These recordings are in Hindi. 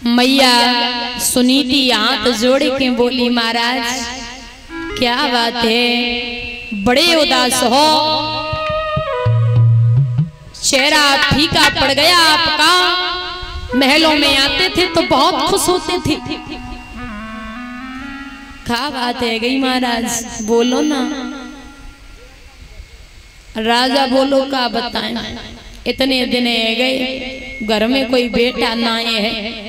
मैया सुनीति हाथ जोड़ के बोली महाराज क्या बात है, बड़े उदास हो, चेहरा फीका पड़ गया आपका। महलों में आते थे तो बहुत खुश होते थे। क्या बात है गई महाराज, बोलो ना। राजा बोलो का बताएं, इतने दिन गए घर में कोई बेटा ना है।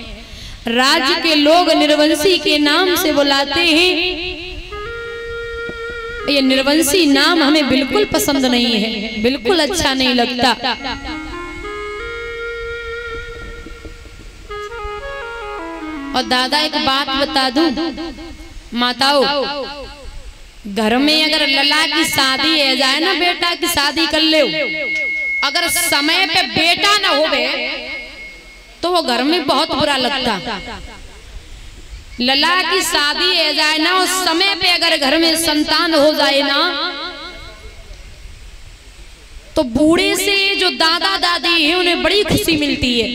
राज्य के लोग निर्वंशी के नाम से बुलाते हैं। ये निर्वंशी नाम हमें बिल्कुल पसंद नहीं है, बिल्कुल अच्छा नहीं लगता। और दादा एक बात बता दूं माताओं, घर में अगर लला की शादी है जाए ना, बेटा की शादी कर ले, अगर समय पे बेटा ना होवे तो वो घर में बहुत बुरा लगता। लला की शादी है जाए ना, उस समय पे अगर घर में संतान हो जाए ना, तो बूढ़े से जो दादा दादी है उन्हें बड़ी खुशी मिलती है।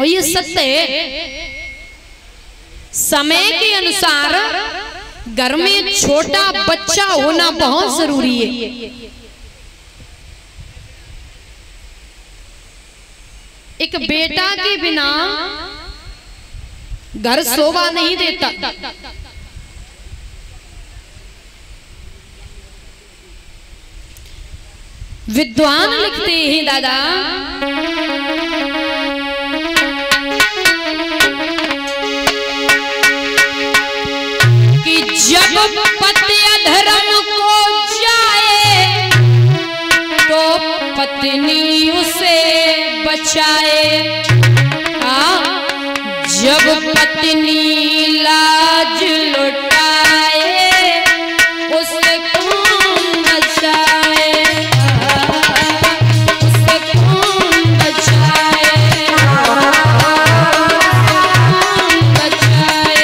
और ये सत्य है, समय के अनुसार घर में छोटा बच्चा होना बहुत जरूरी है। एक बेटा के बिना घर शोभा नहीं देता। विद्वान लिखते हैं दादा, कि जब पति अधर्म को जाए तो पत्नी उसे बचाए। जब पत्नी लाज लुटाए उसे कौन बचाए, उसे कौन बचाए, कौन बचाए।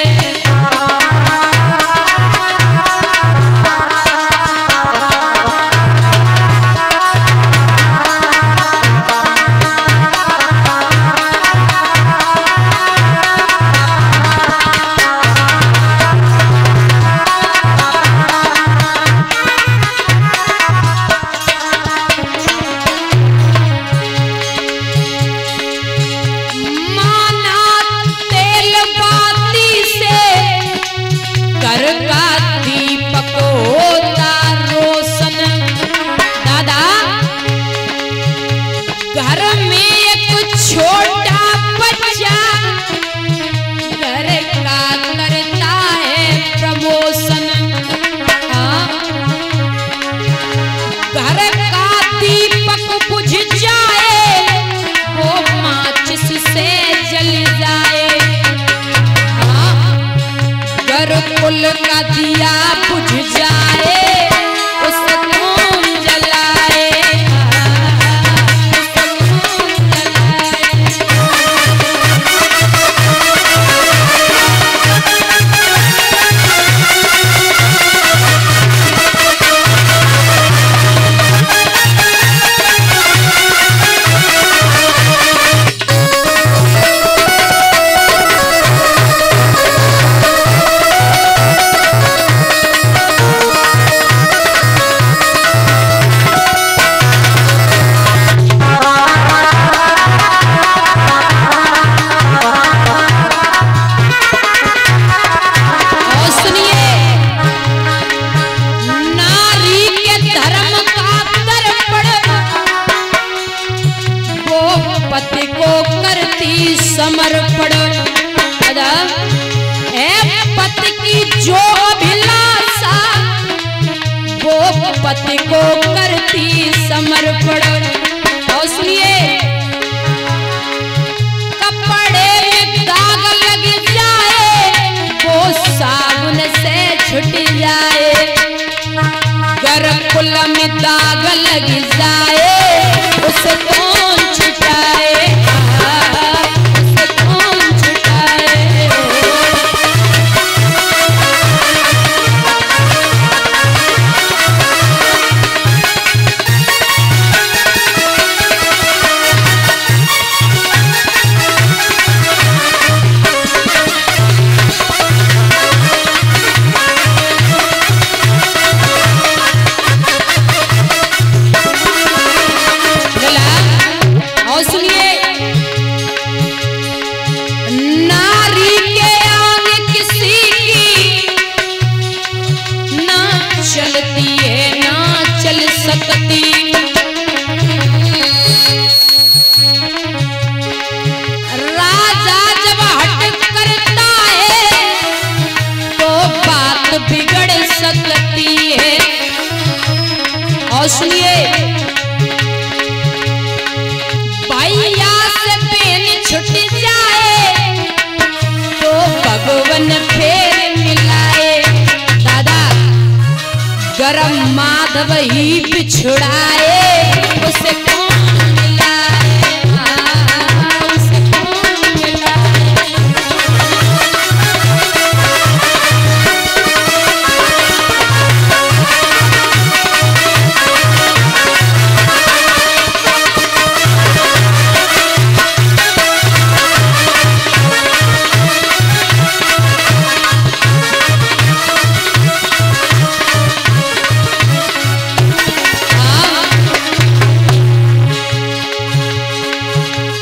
कुल का दिया बुझ जाए उसे कौन जलाए, उसे कौन जलाए। समर्पण पति की जो अभिलाषा वो पति को करती समर्पण। और सुनिए, कपड़े में दाग लग जाए वो साबुन से छूट जाए, गर्भकुल में दाग लग जाए उसे कौन छुटाए। अगर माधव ही बिछुड़ाए उसे कौन मिलाए, उसे कौन मिलाए।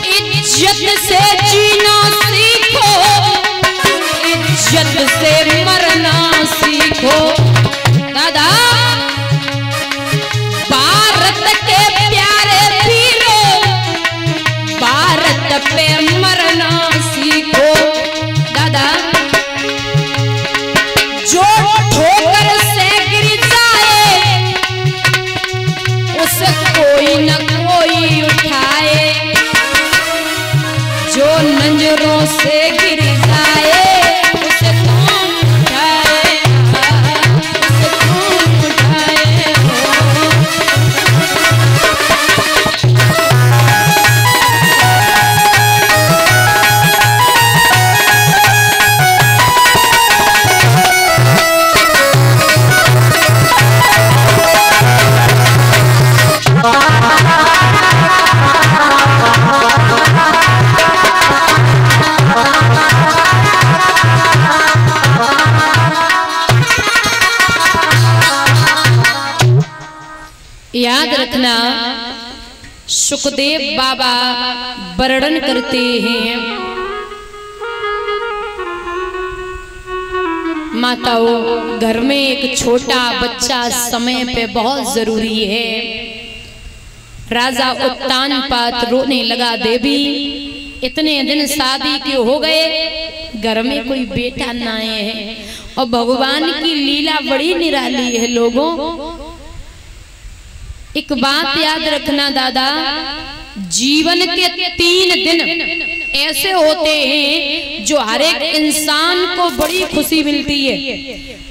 इज्जत से जीना सीखो, इज्जत से मरना सीखो। दादा भारत के प्यारे वीरों, भारत पे मरना सीखो। दादा जो ठोकर से गिर जाए उसे कोई न कोई उठाए, जो नजरों से गिर जाए उसे कौन उठाए, उसे कौन उठाए हो। याद रखना, सुखदेव बाबा वर्णन करते हैं, माताओं घर में एक छोटा बच्चा समय पे बहुत जरूरी है। राजा उत्तानपाद रोने लगा, देवी इतने दिन शादी के हो गए, घर में कोई बेटा ना है, और भगवान की लीला बड़ी निराली है। लोगों एक बात याद रखना दादा, जीवन के 3 दिन ऐसे होते हैं जो हर एक इंसान को बड़ी खुशी मिलती है।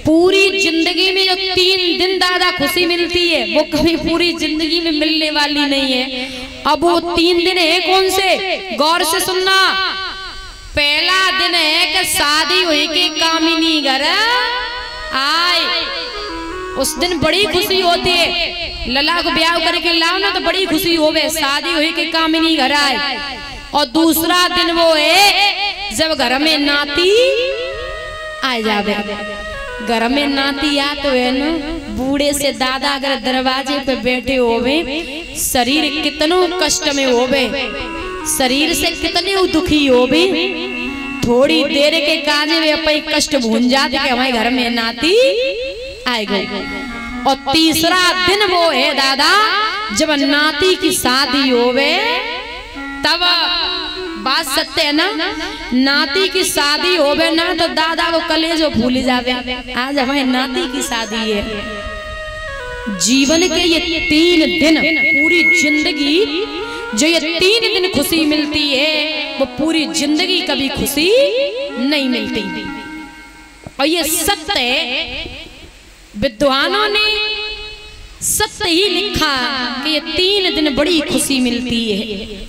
पूरी जिंदगी में जो 3 दिन दादा खुशी मिलती है वो कभी पूरी जिंदगी में मिलने वाली नहीं है। अब वो 3 दिन है कौन से, गौर से सुनना। पहला दिन है कि शादी हुई के कामिनी घर आए, उस दिन बड़ी खुशी होती है। लला को ब्याह करके लाओ ना तो बड़ी खुशी होवे, शादी हुई के कामिनी घर आए। और दूसरा दिन वो है जब घर में नाती आ जावे। घर में नाती आ तो है ना, बूढ़े से दादा अगर दरवाजे पे बैठे होवे, शरीर कितनों कष्ट में होवे, शरीर से कितने दुखी होवे, थोड़ी देर के काजे में अपने कष्ट भूल जाते कि हमारे घर में नाती आएगा। और तीसरा दिन वो है दादा जब नाती की शादी होवे, तब बात सत्य है ना, नाती की शादी होवे ना तो दादा को कलेजो भूल जावे, आज हमारे नाती की शादी है। जीवन के ये 3 दिन पूरी जिंदगी, जो ये 3 दिन खुशी मिलती है वो पूरी जिंदगी कभी खुशी नहीं मिलती। और ये सत्य है, विद्वानों ने सत्य ही लिखा कि ये 3 दिन बड़ी खुशी मिलती है।